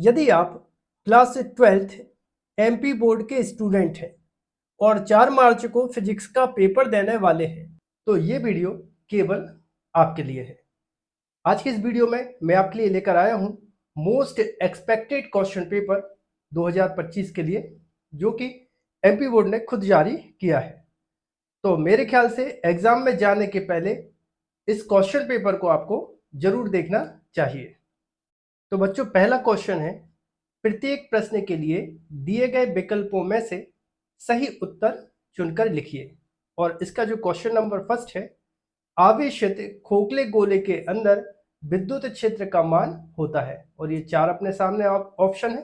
यदि आप class 12th MP board के स्टूडेंट हैं और 4 मार्च को फिजिक्स का पेपर देने वाले हैं तो ये वीडियो केवल आपके लिए है। आज के इस वीडियो में मैं आपके लिए लेकर आया हूँ मोस्ट एक्सपेक्टेड क्वेश्चन पेपर 2025 के लिए, जो कि एमपी बोर्ड ने खुद जारी किया है। तो मेरे ख्याल से एग्जाम में जाने के पहले इस क्वेश्चन पेपर को आपको जरूर देखना चाहिए। तो बच्चों, पहला क्वेश्चन है, प्रत्येक प्रश्न के लिए दिए गए विकल्पों में से सही उत्तर चुनकर लिखिए। और इसका जो क्वेश्चन नंबर फर्स्ट है, आवेशित खोखले गोले के अंदर विद्युत क्षेत्र का मान होता है। और ये 4 अपने सामने ऑप्शन है।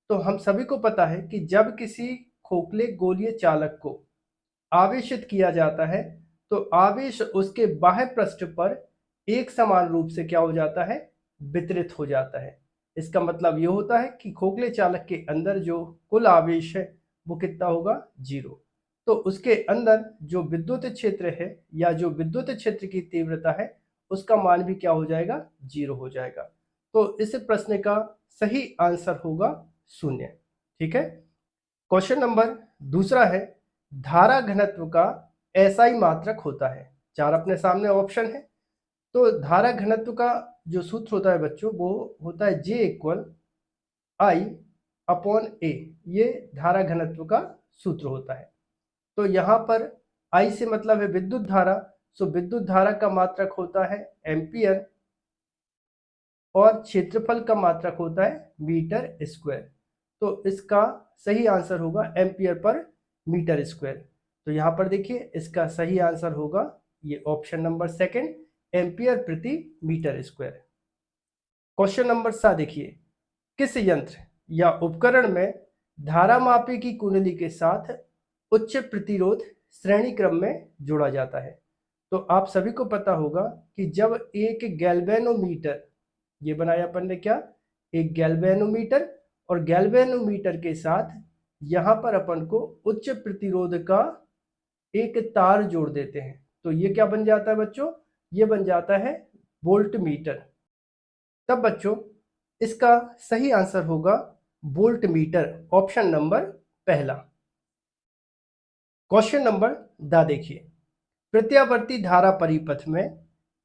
तो हम सभी को पता है कि जब किसी खोखले गोलीय चालक को आवेशित किया जाता है तो आवेश उसके बाह्य पृष्ठ पर एक समान रूप से क्या हो जाता है, वितरित हो जाता है। इसका मतलब ये होता है कि खोखले चालक के अंदर जो कुल आवेश है वो कितना होगा, 0। तो उसके अंदर जो विद्युत क्षेत्र है या जो विद्युत क्षेत्र की तीव्रता है उसका मान भी क्या हो जाएगा, 0 हो जाएगा। तो इस प्रश्न का सही आंसर होगा 0। ठीक है। क्वेश्चन नंबर दूसरा है, धारा घनत्व का एसआई मात्रक होता है। 4 अपने सामने ऑप्शन है। तो धारा घनत्व का जो सूत्र होता है बच्चों, वो होता है J = I/A। ये धारा घनत्व का सूत्र होता है। तो यहाँ पर I से मतलब है विद्युत धारा। सो विद्युत धारा का मात्रक होता है एम्पियर और क्षेत्रफल का मात्रक होता है मीटर स्क्वायर। तो इसका सही आंसर होगा एम्पियर पर मीटर स्क्वायर। तो यहाँ पर देखिए, इसका सही आंसर होगा ये ऑप्शन नंबर सेकंड, एम्पियर प्रति मीटर स्क्वायर। क्वेश्चन नंबर 7 देखिए, किस यंत्र या उपकरण में धारामापी की कुंडली के साथ उच्च प्रतिरोध श्रेणी क्रम में जोड़ा जाता है। तो आप सभी को पता होगा कि जब एक गैल्वेनोमीटर, ये बनाया अपन ने क्या, एक गैल्वेनोमीटर, और गैल्वेनोमीटर के साथ यहाँ पर अपन को उच्च प्रतिरोध का एक तार जोड़ देते हैं तो ये क्या बन जाता है बच्चों, ये बन जाता है वोल्टमीटर। तब बच्चों इसका सही आंसर होगा वोल्टमीटर, ऑप्शन नंबर पहला। क्वेश्चन नंबर दा देखिए, प्रत्यावर्ती धारा परिपथ में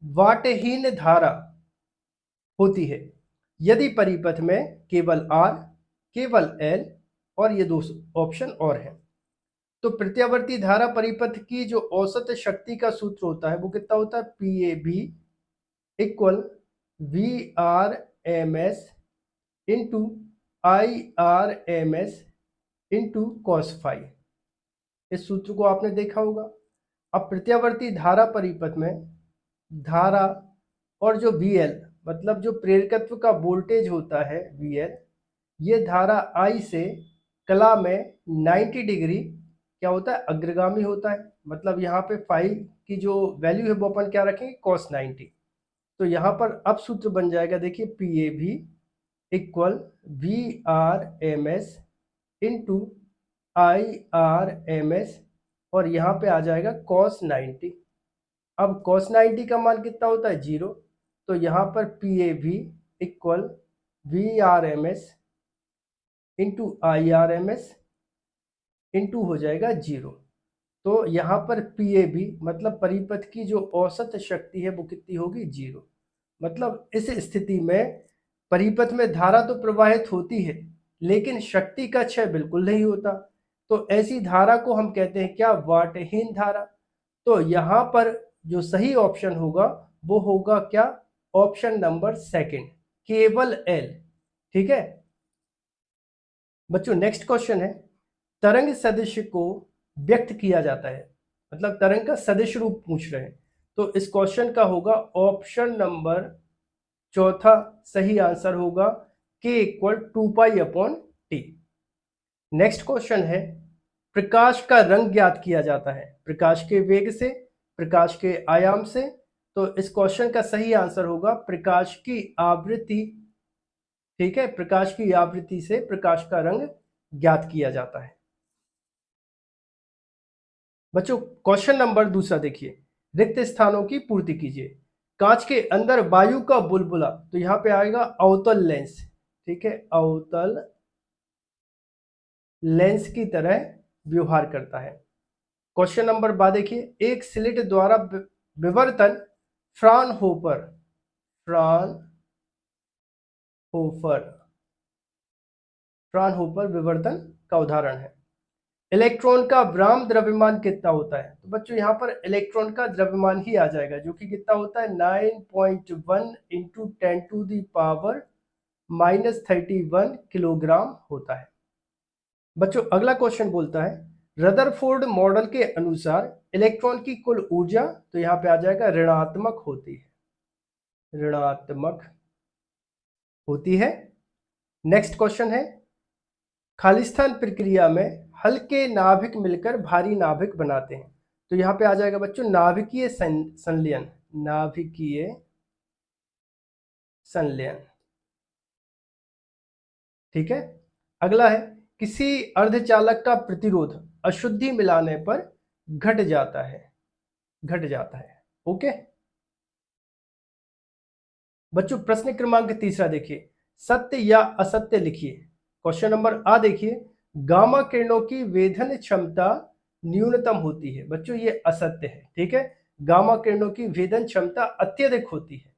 वाटहीन धारा होती है यदि परिपथ में केवल R, केवल L और ये 2 ऑप्शन और हैं। तो प्रत्यावर्ती धारा परिपथ की जो औसत शक्ति का सूत्र होता है वो कितना होता है, PAV = VRMS × IRMS × cos φ। इस सूत्र को आपने देखा होगा। अब प्रत्यावर्ती धारा परिपथ में धारा और जो VL मतलब जो प्रेरकत्व का वोल्टेज होता है VL, ये धारा I से कला में 90 डिग्री क्या होता है, अग्रगामी होता है। मतलब यहाँ पे फाई की जो वैल्यू है वो अपन क्या रखेंगे, cos 90। तो यहाँ पर अब सूत्र बन जाएगा, देखिए PAV = VRMS × IRMS और यहाँ पे आ जाएगा cos 90। अब cos 90 का मान कितना होता है, 0। तो यहाँ पर PAV = VRMS × IRMS × हो जाएगा 0। तो यहाँ पर PAV मतलब परिपथ की जो औसत शक्ति है वो कितनी होगी, 0। मतलब इस स्थिति में परिपथ में धारा तो प्रवाहित होती है लेकिन शक्ति का क्षय बिल्कुल नहीं होता। तो ऐसी धारा को हम कहते हैं क्या, वाटहीन धारा। तो यहाँ पर जो सही ऑप्शन होगा वो होगा क्या, ऑप्शन नंबर सेकंड, केवल L। ठीक है बच्चों, नेक्स्ट क्वेश्चन है, तरंग सदिश को व्यक्त किया जाता है, मतलब तरंग का सदिश रूप पूछ रहे हैं। तो इस क्वेश्चन का होगा ऑप्शन नंबर चौथा सही आंसर होगा K = 2π/T। नेक्स्ट क्वेश्चन है, प्रकाश का रंग ज्ञात किया जाता है प्रकाश के वेग से, प्रकाश के आयाम से। तो इस क्वेश्चन का सही आंसर होगा प्रकाश की आवृत्ति। ठीक है, प्रकाश की आवृत्ति से प्रकाश का रंग ज्ञात किया जाता है। बच्चों क्वेश्चन नंबर दूसरा देखिए, रिक्त स्थानों की पूर्ति कीजिए। कांच के अंदर वायु का बुलबुला, तो यहाँ पे आएगा अवतल लेंस। ठीक है, अवतल लेंस की तरह व्यवहार करता है। क्वेश्चन नंबर 12 देखिए, एक स्लिट द्वारा विवर्तन फ्राउनहोफर फ्राउनहोफर विवर्तन का उदाहरण है। इलेक्ट्रॉन का ब्राह्म द्रव्यमान कितना होता है? तो बच्चों यहाँ पर इलेक्ट्रॉन का द्रव्यमान ही आ जाएगा, जो कि कितना होता है 9.1 इंटू 10⁻⁻31 किलोग्राम होता है। बच्चों अगला क्वेश्चन बोलता है, रदरफोर्ड मॉडल के अनुसार इलेक्ट्रॉन की कुल ऊर्जा, तो यहाँ पे आ जाएगा ऋणात्मक होती है। नेक्स्ट क्वेश्चन है, खालिस्तान प्रक्रिया में हल्के नाभिक मिलकर भारी नाभिक बनाते हैं। तो यहाँ पे आ जाएगा बच्चों नाभिकीय संलयन। ठीक है। अगला है, किसी अर्धचालक का प्रतिरोध अशुद्धि मिलाने पर घट जाता है। ओके बच्चों, प्रश्न क्रमांक 3 देखिए, सत्य या असत्य लिखिए। क्वेश्चन नंबर आ देखिए, गामा किरणों की वेधन क्षमता न्यूनतम होती है। बच्चों ये असत्य है। ठीक है, गामा किरणों की वेधन क्षमता अत्यधिक होती है।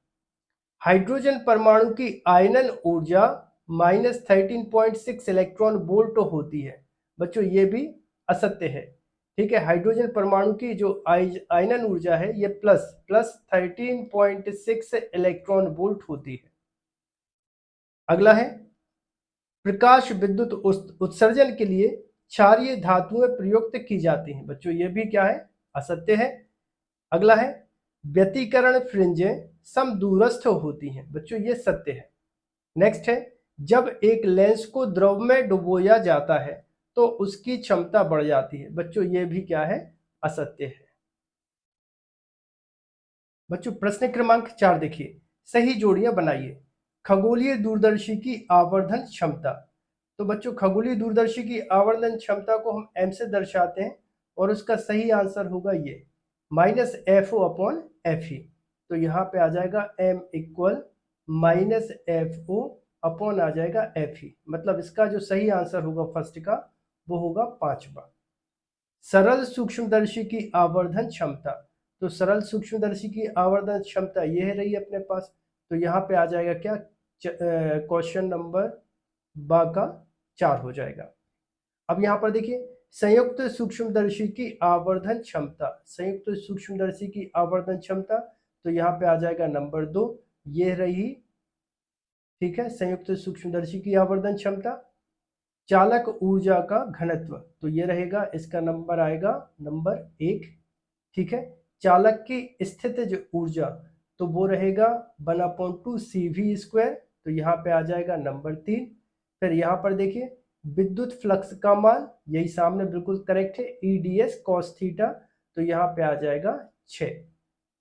हाइड्रोजन परमाणु की आयनन ऊर्जा -13.6 इलेक्ट्रॉन वोल्ट होती है। बच्चों ये भी असत्य है। ठीक है, हाइड्रोजन परमाणु की जो आयनन ऊर्जा है ये प्लस 13.6 इलेक्ट्रॉन वोल्ट होती है। अगला है, प्रकाश विद्युत उत्सर्जन के लिए क्षारीय धातुएं प्रयुक्त की जाती हैं। बच्चों ये भी क्या है? असत्य है। अगला है, व्यतिकरण फ्रिंजें समदूरस्थ होती हैं। बच्चों ये सत्य है। नेक्स्ट है, जब एक लेंस को द्रव में डुबोया जाता है तो उसकी क्षमता बढ़ जाती है। बच्चों ये भी क्या है? असत्य है। बच्चों प्रश्न क्रमांक 4 देखिए, सही जोड़ियां बनाइए। खगोलीय दूरदर्शी की आवर्धन क्षमता। तो बच्चों खगोलीय दूरदर्शी की आवर्धन क्षमता को हम m से दर्शाते हैं और उसका सही आंसर होगा ये -FO/FE। तो यहाँ पे आ जाएगा m इक्वल -FO अपॉन आ जाएगा FE। मतलब इसका जो सही आंसर होगा फर्स्ट का वो होगा 5वां। सरल सूक्ष्मदर्शी की आवर्धन क्षमता। तो सरल सूक्ष्मदर्शी की आवर्धन क्षमता ये है रही अपने पास। तो यहाँ पे आ जाएगा क्या? क्वेश्चन नंबर 4 हो जाएगा। अब यहाँ पर देखिए, संयुक्त सूक्ष्मदर्शी की आवर्धन क्षमता, तो यहाँ पे आ जाएगा नंबर 2, ये रही। ठीक है, संयुक्त सूक्ष्मदर्शी की आवर्धन क्षमता। चालक ऊर्जा का घनत्व, तो ये रहेगा, इसका नंबर आएगा नंबर 1। ठीक है, चालक की स्थितिज ऊर्जा, तो वो रहेगा 1/2 CV²। तो यहाँ पे आ जाएगा नंबर 3। फिर यहाँ पर देखिए, विद्युत फ्लक्स का मान, यही सामने बिल्कुल करेक्ट है, EDS cos थीटा। तो यहाँ पे आ जाएगा 6।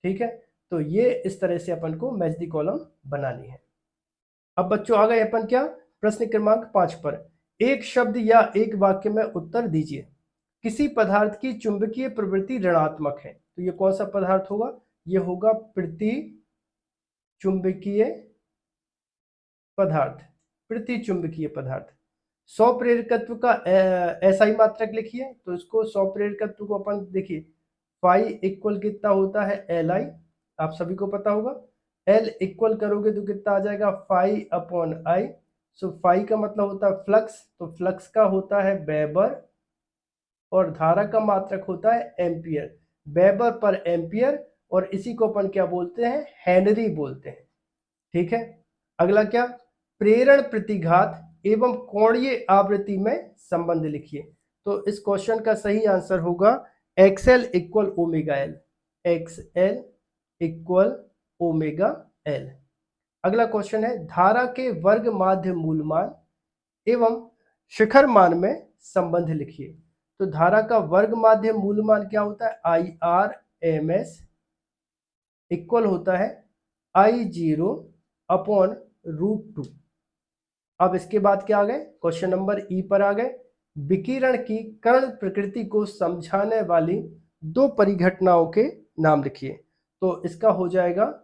ठीक है, तो ये इस तरह से अपन को मैच द कॉलम बनानी है। अब बच्चों आ गए अपन क्या? प्रश्न क्रमांक 5 पर। एक शब्द या एक वाक्य में उत्तर दीजिए। किसी पदार्थ की चुंबकीय प्रवृत्ति ऋणात्मक है। तो ये कौन सा पदार्थ होगा? ये होगा प्रतिचुंबकीय पदार्थ। स्वप्रेरकत्व का ऐसा ही मात्रक लिखिए। तो इसको स्वप्रेरकत्व को अपन देखिए, फाई इक्वल कितना होता है? Li, आप सभी को पता होगा। L इक्वल करोगे तो कितना आ जाएगा? φ/I। सो फाई का मतलब होता है फ्लक्स, तो फ्लक्स का होता है वेबर और धारा का मात्रक होता है एम्पियर, वेबर पर एम्पियर। और इसी को अपन क्या बोलते हैं? हेनरी बोलते हैं। ठीक है, अगला क्या? प्रेरण प्रतिघात एवं कोणीय आवृत्ति में संबंध लिखिए। तो इस क्वेश्चन का सही आंसर होगा XL इक्वल ओमेगा एल। अगला क्वेश्चन है, धारा के वर्ग माध्य मूलमान एवं शिखर मान में संबंध लिखिए। तो धारा का वर्ग माध्य मूलमान क्या होता है? IRMS इक्वल होता है I0/√2। अब इसके बाद क्या आ गए? क्वेश्चन नंबर E पर आ गए। विकिरण की कर्ण प्रकृति को समझाने वाली 2 परिघटनाओं के नाम लिखिए। तो इसका हो जाएगा,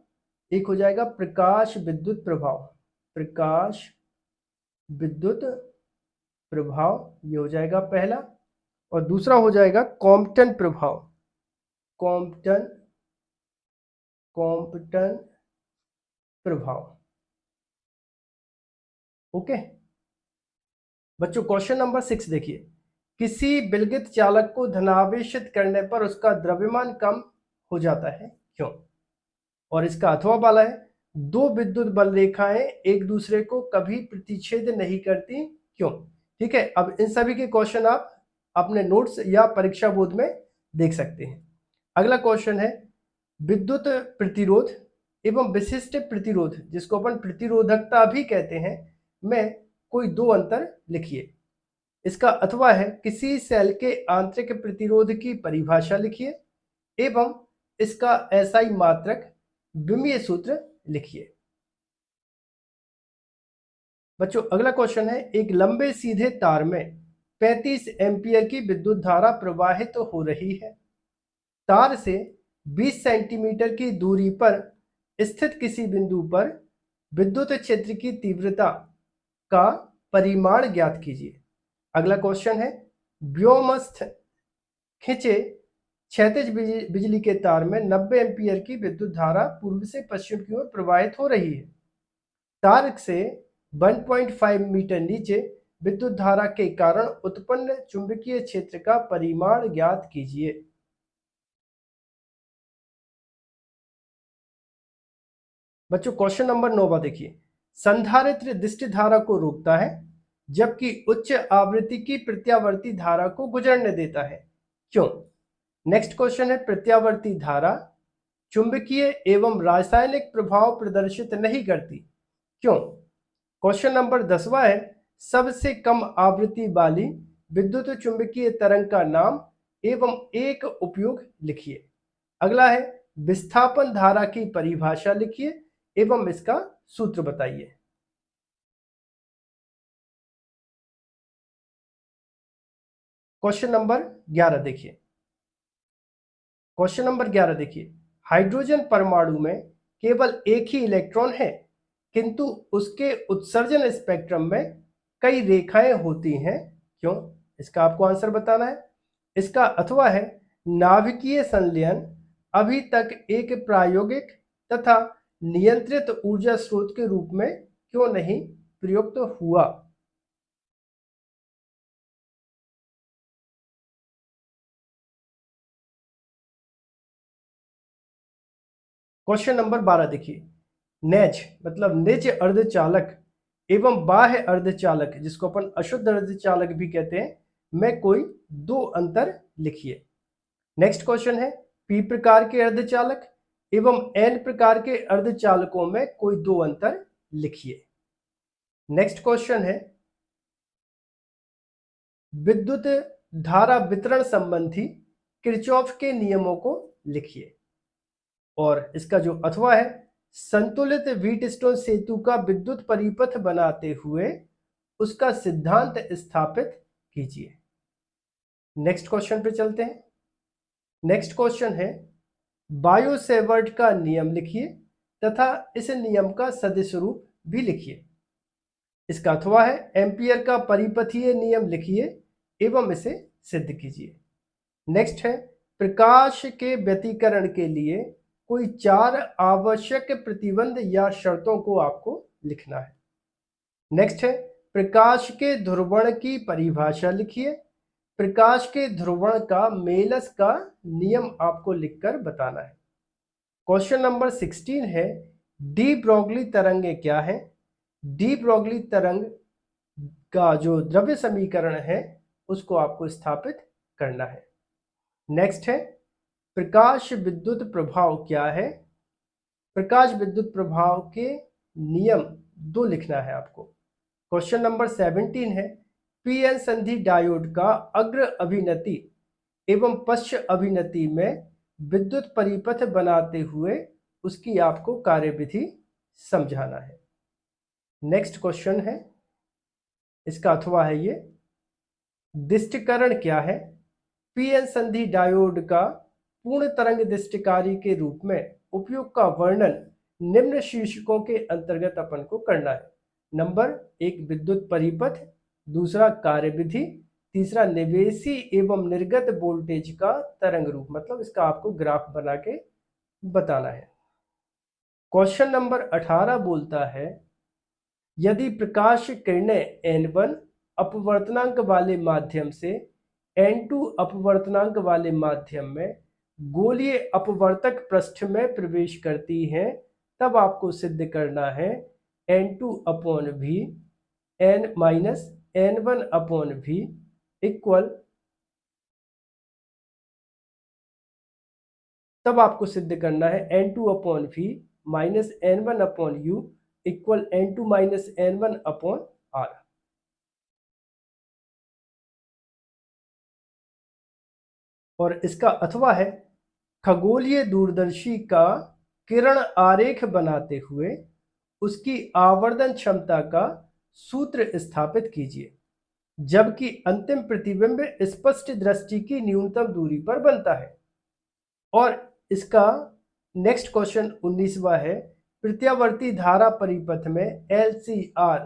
एक हो जाएगा प्रकाश विद्युत प्रभाव, विद्युत प्रभाव, ये हो जाएगा पहला। और दूसरा हो जाएगा कॉम्पटन प्रभाव, कॉम्पटन प्रभाव। ओके बच्चों, क्वेश्चन नंबर 6 देखिए। किसी विलगित चालक को धनावेशित करने पर उसका द्रव्यमान कम हो जाता है, क्यों? और इसका अथवा वाला है, दो विद्युत बल रेखाएं एक दूसरे को कभी प्रतिच्छेद नहीं करती, क्यों? ठीक है, अब इन सभी के क्वेश्चन आप अपने नोट्स या परीक्षा बोर्ड में देख सकते हैं। अगला क्वेश्चन है, विद्युत प्रतिरोध एवं विशिष्ट प्रतिरोध, जिसको अपन प्रतिरोधकता भी कहते हैं, में कोई दो अंतर लिखिए। इसका अथवा है, किसी सेल के आंतरिक प्रतिरोध की परिभाषा लिखिए एवं इसका एसआई मात्रक विमीय सूत्र लिखिए। बच्चों अगला क्वेश्चन है, एक लंबे सीधे तार में 35 एम्पियर की विद्युत धारा प्रवाहित हो रही है। तार से 20 सेंटीमीटर की दूरी पर स्थित किसी बिंदु पर विद्युत क्षेत्र की तीव्रता का परिमाण ज्ञात कीजिए। अगला क्वेश्चन है, व्योमस्थ खिंचे क्षैतिज बिजली के तार में 90 एम्पियर की विद्युत धारा पूर्व से पश्चिम की ओर प्रवाहित हो रही है। तार से 1.5 मीटर नीचे विद्युत धारा के कारण उत्पन्न चुंबकीय क्षेत्र का परिमाण ज्ञात कीजिए। बच्चों क्वेश्चन नंबर 9 देखिए। संधारित्र दृष्टि धारा को रोकता है जबकि उच्च आवृत्ति की प्रत्यावर्ती धारा को गुजरने देता है, क्यों? नेक्स्ट क्वेश्चन है, प्रत्यावर्ती धारा चुंबकीय एवं रासायनिक प्रभाव प्रदर्शित नहीं करती, क्यों? क्वेश्चन नंबर 10वां है, सबसे कम आवृत्ति वाली विद्युत चुंबकीय तरंग का नाम एवं एक उपयोग लिखिए। अगला है, विस्थापन धारा की परिभाषा लिखिए एवं इसका सूत्र बताइए। क्वेश्चन नंबर 11 देखिए। क्वेश्चन नंबर 11 देखिए, हाइड्रोजन परमाणु में केवल एक ही इलेक्ट्रॉन है किंतु उसके उत्सर्जन स्पेक्ट्रम में कई रेखाएं होती हैं, क्यों? इसका आपको आंसर बताना है। इसका अथवा है, नाभिकीय संलयन अभी तक एक प्रायोगिक तथा नियंत्रित ऊर्जा स्रोत के रूप में क्यों नहीं प्रयुक्त हुआ? क्वेश्चन नंबर 12 देखिए। नेज मतलब निज अर्धचालक एवं बाह्य अर्धचालक, जिसको अपन अशुद्ध अर्धचालक भी कहते हैं, में कोई दो अंतर लिखिए। नेक्स्ट क्वेश्चन है, पी प्रकार के अर्धचालक एवं एन प्रकार के अर्धचालकों में कोई दो अंतर लिखिए। नेक्स्ट क्वेश्चन है, विद्युत धारा वितरण संबंधी किरचॉफ के नियमों को लिखिए। और इसका जो अथवा है, संतुलित व्हीटस्टोन सेतु का विद्युत परिपथ बनाते हुए उसका सिद्धांत स्थापित कीजिए। नेक्स्ट क्वेश्चन पे चलते हैं। नेक्स्ट क्वेश्चन है, बायो-सेवर्ट का नियम लिखिए तथा इस नियम का सदिश रूप भी लिखिए। इसका अथवा है, एम्पियर का परिपथीय नियम लिखिए एवं इसे सिद्ध कीजिए। नेक्स्ट है, प्रकाश के व्यतिकरण के लिए कोई 4 आवश्यक प्रतिबंध या शर्तों को आपको लिखना है। नेक्स्ट है, प्रकाश के ध्रुवण की परिभाषा लिखिए। प्रकाश के ध्रुवण का मेलस का नियम आपको लिखकर बताना है। क्वेश्चन नंबर 16 है, डी ब्रोगली तरंगें क्या है? डी ब्रोगली तरंग का जो द्रव्य समीकरण है उसको आपको स्थापित करना है। नेक्स्ट है, प्रकाश विद्युत प्रभाव क्या है? प्रकाश विद्युत प्रभाव के नियम 2 लिखना है आपको। क्वेश्चन नंबर 17 है, पीएन संधि डायोड का अग्र अभिनति एवं पश्च अभिनति में विद्युत परिपथ बनाते हुए उसकी आपको कार्यविधि समझाना है। नेक्स्ट क्वेश्चन है, इसका अथवा है ये, दिष्टिकरण क्या है? पीएन संधि डायोड का पूर्ण तरंग दिष्टिकारी के रूप में उपयोग का वर्णन निम्न शीर्षकों के अंतर्गत अपन को करना है। नंबर एक विद्युत परिपथ, दूसरा कार्यविधि, तीसरा निवेशी एवं निर्गत वोल्टेज का तरंग रूप, मतलब इसका आपको ग्राफ बना के बताना है। क्वेश्चन नंबर 18 बोलता है यदि प्रकाश किरणें n1 अपवर्तनांक वाले माध्यम से n2 अपवर्तनांक वाले माध्यम में गोलीय अपवर्तक पृष्ठ में प्रवेश करती हैं, तब आपको सिद्ध करना है n2 upon v n minus n1 upon v equal, तब आपको सिद्ध करना है n2 upon v minus n1 upon u equal n2 minus n1 upon r। और इसका अथवा है खगोलीय दूरदर्शी का किरण आरेख बनाते हुए उसकी आवर्धन क्षमता का सूत्र स्थापित कीजिए, जबकि अंतिम प्रतिबिंब स्पष्ट दृष्टि की न्यूनतम दूरी पर बनता है। और इसका नेक्स्ट क्वेश्चन 19वां है प्रत्यावर्ती धारा परिपथ में LCR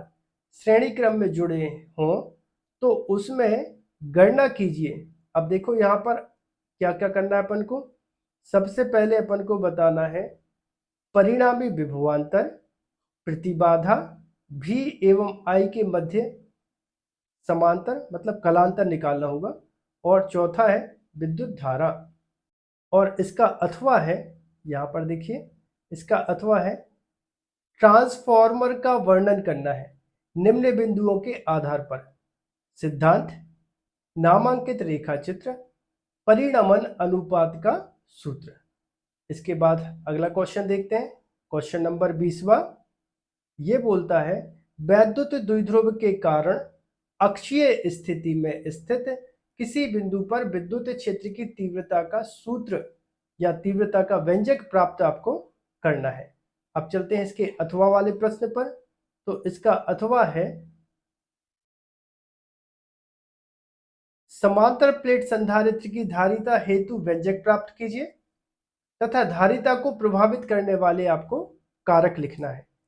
श्रेणी क्रम में जुड़े हों तो उसमें गणना कीजिए। अब देखो यहाँ पर क्या क्या करना है अपन को। सबसे पहले अपन को बताना है परिणामी विभवांतर, प्रतिबाधा V एवं I के मध्य समांतर मतलब कलांतर निकालना होगा, और चौथा है विद्युत धारा। और इसका अथवा है, यहाँ पर देखिए इसका अथवा है ट्रांसफॉर्मर का वर्णन करना है निम्न बिंदुओं के आधार पर। सिद्धांत, नामांकित रेखा चित्र, परिणमन अनुपात का सूत्र। इसके बाद अगला क्वेश्चन देखते हैं, क्वेश्चन नंबर 20वां। ये बोलता है वैद्युत द्विध्रुव के कारण अक्षीय स्थिति में स्थित किसी बिंदु पर विद्युत क्षेत्र की तीव्रता का सूत्र या तीव्रता का व्यंजक प्राप्त आपको करना है। अब चलते हैं इसके अथवा वाले प्रश्न पर। तो इसका अथवा है समांतर प्लेट संधारित्र की धारिता हेतु व्यंजक प्राप्त कीजिए तथा धारिता को प्रभावित करने वाले आपको कारक लिखना है।